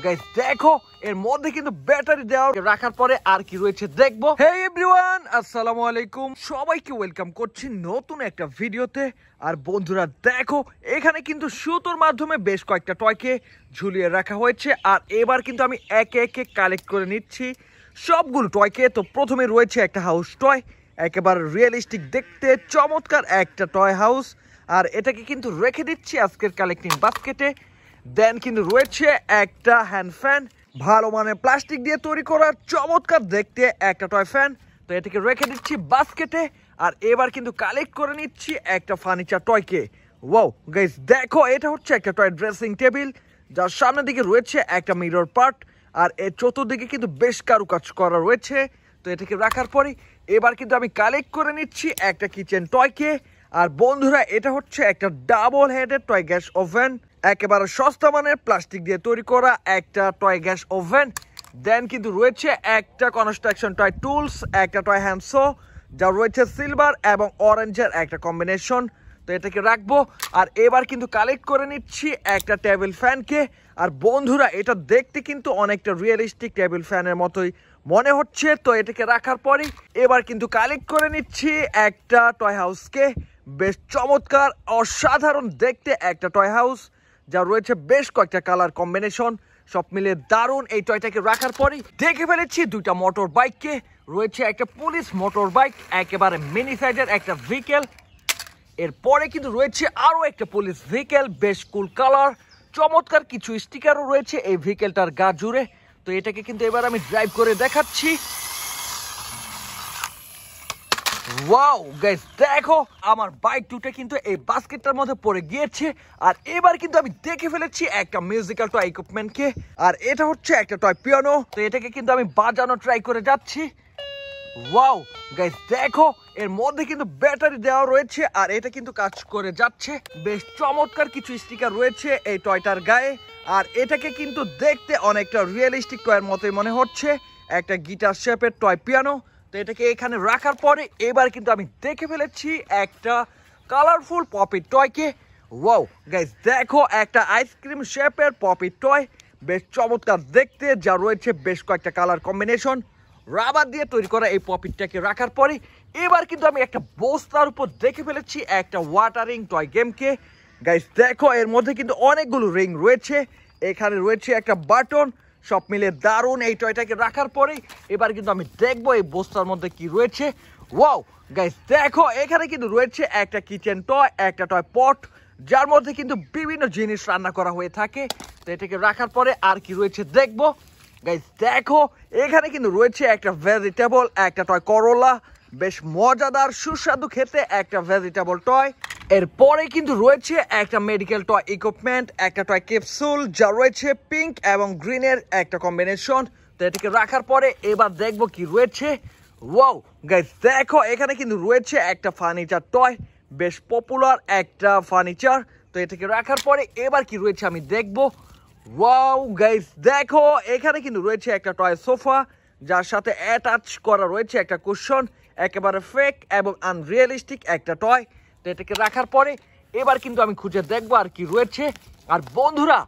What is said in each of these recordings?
Guys দেখো এর মধ্যে কিন্তু ব্যাটারি দেওয়া রাখার পরে আর কি রয়েছে দেখবো। হে এভরিওয়ান, আসসালামু আলাইকুম, সবাইকে ওয়েলকাম করছি নতুন একটা ভিডিওতে। আর বন্ধুরা দেখো এখানে কিন্তু সুতোর মাধ্যমে বেশ কয়েকটা টয়কে ঝুলিয়ে রাখা হয়েছে। আর এবার কিন্তু আমি একে একে কালেক্ট করে নিচ্ছি সবগুলো টয়কে। তো প্রথমে রয়েছে একটা হাউস টয়, একেবারে রিয়েলিস্টিক দেখতে চমৎকার একটা টয় হাউস। আর এটাকে কিন্তু রেখে দিচ্ছি আজকের কালেক্টিং বাস্কেটে। দেন কিন্তু রয়েছে একটা হ্যান্ড ফ্যান, ভালো মানের প্লাস্টিক দিয়ে তৈরি করা চমৎকার দেখতে একটা টয় ফ্যান। তো এটাকে রেখে দিচ্ছি বাস্কেটে। আর এবার কিন্তু কালেক্ট করে নিচ্ছি একটা ফার্নিচার টয়কে। ওয়াও গাইস দেখো এটা হচ্ছে একটা টয় ড্রেসিং টেবিল, যার সামনের দিকে রয়েছে একটা মিরর পার্ট। আর এর চতুর্দিকে কিন্তু বেশ কারুকাজ করা রয়েছে। তো এটাকে রাখার পরে এবার কিন্তু আমি কালেক্ট করে নিচ্ছি একটা কিচেন টয়কে। আর বন্ধুরা এটা হচ্ছে একটা double headed toy gas oven, একেবারে সস্তা মানের প্লাস্টিক দিয়ে তৈরি করা একটা টয় গ্যাস ওভেন। দেন কিন্তু রয়েছে একটা কনস্ট্রাকশন টয় টুলস, একটা টয় হ্যান্ডসো, যা রয়েছে সিলভার এবং অরেঞ্জের একটা কম্বিনেশন। তো এটাকে রাখবো। আর এবার কিন্তু কালেক্ট করে নিচ্ছি একটা টেবিল ফ্যানকে। আর বন্ধুরা এটা দেখতে কিন্তু অনেকটা রিয়েলিস্টিক টেবিল ফ্যানের মতোই মনে হচ্ছে। তো এটাকে রাখার পরে এবার কিন্তু কালেক্ট করে নিচ্ছি একটা টয় হাউসকে। বেশ চমৎকার অসাধারণ দেখতে একটা টয় হাউস, যা রয়েছে বেশ কয়েকটা কালার কম্বিনেশন, সব মিলে দারুণ। এই টয়টাকে রাখার পরে দেখে ফেলেছি দুইটা মোটর বাইককে। রয়েছে একটা পুলিশ মোটর বাইক, একেবারে মিনি সাইজের একটা ভেহিকেল। এরপরে কিন্তু রয়েছে আরো একটা পুলিশ ভেহিকেল, বেশ কুল কালার, চমৎকার কিছু স্টিকারও রয়েছে এই ভেহিকেলটার গা জুড়ে। তো এটাকে কিন্তু এবার আমি ড্রাইভ করে দেখাচ্ছি। ওয়াও গাইস দেখো আমার বাইক দুটো কিন্তু এই বাস্কেটটার মধ্যে পড়ে গিয়েছে। আর এবার কিন্তু আমি দেখে ফেলেছি একটা মিউজিক্যাল টয় ইকুইপমেন্টকে। আর এটা হচ্ছে একটা টয় পিয়ানো। তো এটাকে কিন্তু আমি বাজানো ট্রাই করে যাচ্ছি। ওয়াও গাইস দেখো এর মধ্যে কিন্তু ব্যাটারি দেওয়া রয়েছে আর এটা কিন্তু কাজ করে যাচ্ছে। বেশ চমৎকার কিছু স্টিকার রয়েছে এই টয়টার গায়ে। আর এটাকে কিন্তু দেখতে অনেকটা রিয়েলিস্টিক টয়ের মতোই মনে হচ্ছে, একটা গিটার শেপের টয় পিয়ানো। তো এটাকে এখানে রাখার পরে এবার কিন্তু আমি দেখে ফেলেছি একটা কালারফুল পপির টয়কে। ওয়াও গাইস দেখো একটা আইসক্রিম শেপের পপির টয়, বেশ চমৎকার দেখতে, যা রয়েছে বেশ কয়েকটা কালার কম্বিনেশন, রাবার দিয়ে তৈরি করা এই পপিটটাকে রাখার পরে এবার কিন্তু আমি একটা বস্তার উপর দেখে ফেলেছি একটা ওয়াটারিং টয় গেমকে। গাইস দেখো এর মধ্যে কিন্তু অনেকগুলো রিং রয়েছে, এখানে রয়েছে একটা বাটন, সব মিলে দারুণ। এই টয়টাকে রাখার পরে এবার কিন্তু আমি দেখবো এই বস্তার মধ্যে কি রয়েছে। ওয়াও গাইস দেখো এখানে কিন্তু রয়েছে একটা কিচেন টয়, একটা টয় পট, যার মধ্যে কিন্তু বিভিন্ন জিনিস রান্না করা হয়ে থাকে। তো এটাকে রাখার পরে আর কি রয়েছে দেখবো। গাইস দেখো এখানে কিন্তু রয়েছে একটা ভেজিটেবল, একটা টয় করলা, বেশ মজাদার সুস্বাদু খেতে একটা ভেজিটেবল টয়। এরপরে কিন্তু রয়েছে একটা মেডিকেল টয় ইকুইপমেন্ট, একটা টয় ক্যাপসুল, যা রয়েছে পিঙ্ক এবং গ্রিনের একটা কম্বিনেশন। তো এটাকে রাখার পরে এবার দেখবো কি রয়েছে। ওয়াও গাইস দেখো এখানে কিন্তু রয়েছে একটা ফার্নিচার টয়, বেশ পপুলার একটা ফার্নিচার। তো এটাকে রাখার পরে এবার কি রয়েছে আমি দেখবো। ওয়াও গাইস দেখো এখানে কিন্তু রয়েছে একটা টয় সোফা, যার সাথে অ্যাটাচ করা রয়েছে একটা কুশন, একেবারে ফেক এবং আনরিয়েলিস্টিক একটা টয়। তো এটাকে রাখার পরে এবার কিন্তু আমি খুঁজে দেখবো আর কি রয়েছে। আর বন্ধুরা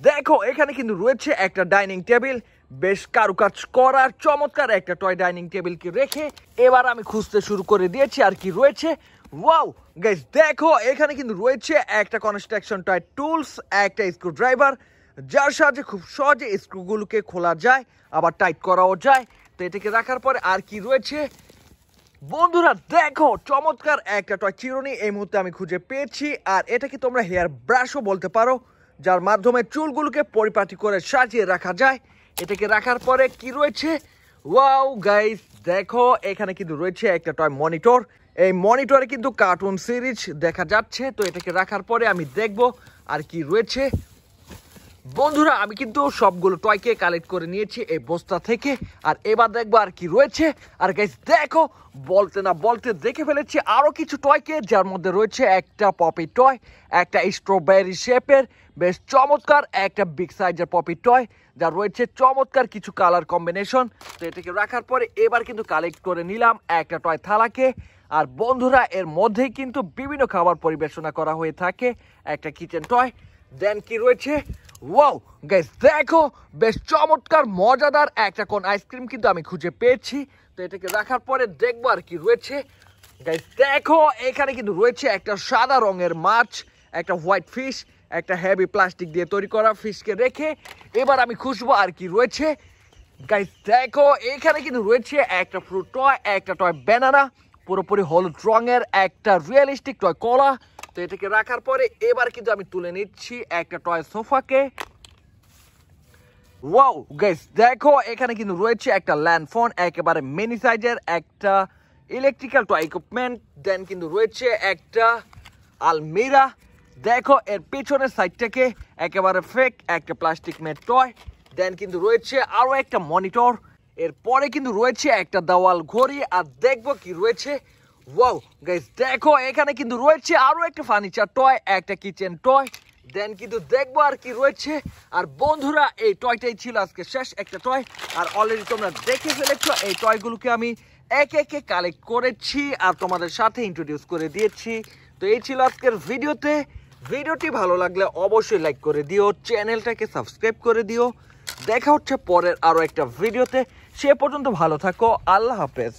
দেখো এখানে কিন্তু রয়েছে একটা ডাইনিং টেবিল, বেশ কারুকাজ করার চমৎকার একটা টয় ডাইনিং টেবিলকে রেখে এবার আমি খুঁজতে শুরু করে দিয়েছি আর কি রয়েছে। ওয়াও গাইস দেখো এখানে কিন্তু রয়েছে একটা কনস্ট্রাকশন টয় টুলস, একটা স্ক্রু ড্রাইভার, যার সাহায্যে খুব সহজে স্ক্রুগুলোকে খোলা যায় আবার টাইট করাও যায়। তো এটাকে রাখার পরে আর কি রয়েছে বন্ধুরা দেখো চমৎকার একটা টয় চিরুনি এই মুহূর্তে আমি খুঁজে পেয়েছি। আর এটাকে তোমরা হেয়ার ব্রাশও বলতে পারো, যার মাধ্যমে চুলগুলোকে পরিপাটি করে সাজিয়ে রাখা যায়। এটাকে রাখার পরে কি রয়েছে। ওয়াও গাইস দেখো এখানে কিন্তু রয়েছে একটা টয় মনিটর, এই মনিটরে কিন্তু কার্টুন সিরিজ দেখা যাচ্ছে। তো এটাকে রাখার পরে আমি দেখবো আর কি রয়েছে। বন্ধুরা আমি কিন্তু সবগুলো টয়কে কালেক্ট করে নিয়েছি এই বস্তা থেকে। আর এবার দেখবো আর কি রয়েছে। আর গাইস দেখো বলতে না বলতে দেখে ফেলেছি আরো কিছু টয়কে, যার মধ্যে রয়েছে একটা পপি টয়, একটা স্ট্রবেরি শেপের বেশ চমৎকার একটা বিগ সাইজের পপি টয়, যা রয়েছে চমৎকার কিছু কালার কম্বিনেশন। তো এটাকে রাখার পরে এবার কিন্তু কালেক্ট করে নিলাম একটা টয় থালাকে। আর বন্ধুরা এর মধ্যেই কিন্তু বিভিন্ন খাবার পরিবেশনা করা হয়ে থাকে, একটা কিচেন টয়। দেন কি রয়েছে ওয়াও গাইস দেখো বেশ চমৎকার মজাদার একটা কোন আইসক্রিম কিন্তু আমি খুঁজে পেয়েছি। তো এটাকে রাখার পরে দেখবো আর কি রয়েছে। গাইস দেখো এখানে কিন্তু রয়েছে একটা সাদা রঙের মাছ, একটা হোয়াইট ফিশ, একটা হেভি প্লাস্টিক দিয়ে তৈরি করা ফিশকে রেখে এবার আমি খুঁজবো আর কি রয়েছে। গাইস দেখো এখানে কিন্তু রয়েছে একটা ফ্রুট টয়, একটা টয় ব্যানানা, পুরোপুরি হলুদ রঙের একটা রিয়েলিস্টিক টয় কলা। তো এটাকে রাখার পরে এবার কিন্তু আমি তুলে নিচ্ছি একটা টয় সোফাকে। ওয়াও গাইস দেখো এখানে কিন্তু রয়েছে একটা ল্যান্ড ফোন, একেবারে মিনি সাইজের একটা ইলেকট্রিক্যাল টয় ইকুইপমেন্ট। দেন কিন্তু রয়েছে একটা আলমিরা। দেখো এর পেছনের সাইডটাকে একেবারে ফেক একটা প্লাস্টিক মেড টয়। দেন কিন্তু রয়েছে আরো একটা মনিটর। এরপরে কিন্তু রয়েছে একটা দেওয়াল ঘড়ি। আর দেখবো কি রয়েছে। ওয়াও গাইস দেখো এখানে কিন্তু রয়েছে আরো একটা ফার্নিচার টয়, একটা কিচেন টয়। দেন কিন্তু দেখবো আর কি রয়েছে। আর বন্ধুরা এই টয়টাই ছিল আজকে শেষ একটা টয়। আর অলরেডি তোমরা দেখে ফেলেছো এই টয়গুলোকে আমি একে একে কালেক্ট করেছি আর তোমাদের সাথে ইন্ট্রোডিউস করে দিয়েছি। তো এই ছিল আজকের ভিডিওতে। ভিডিওটি ভালো লাগলে অবশ্যই লাইক করে দিও, চ্যানেলটাকে সাবস্ক্রাইব করে দিও। দেখা হচ্ছে পরের আরো একটা ভিডিওতে। সে পর্যন্ত ভালো থাকো, আল্লাহ হাফেজ।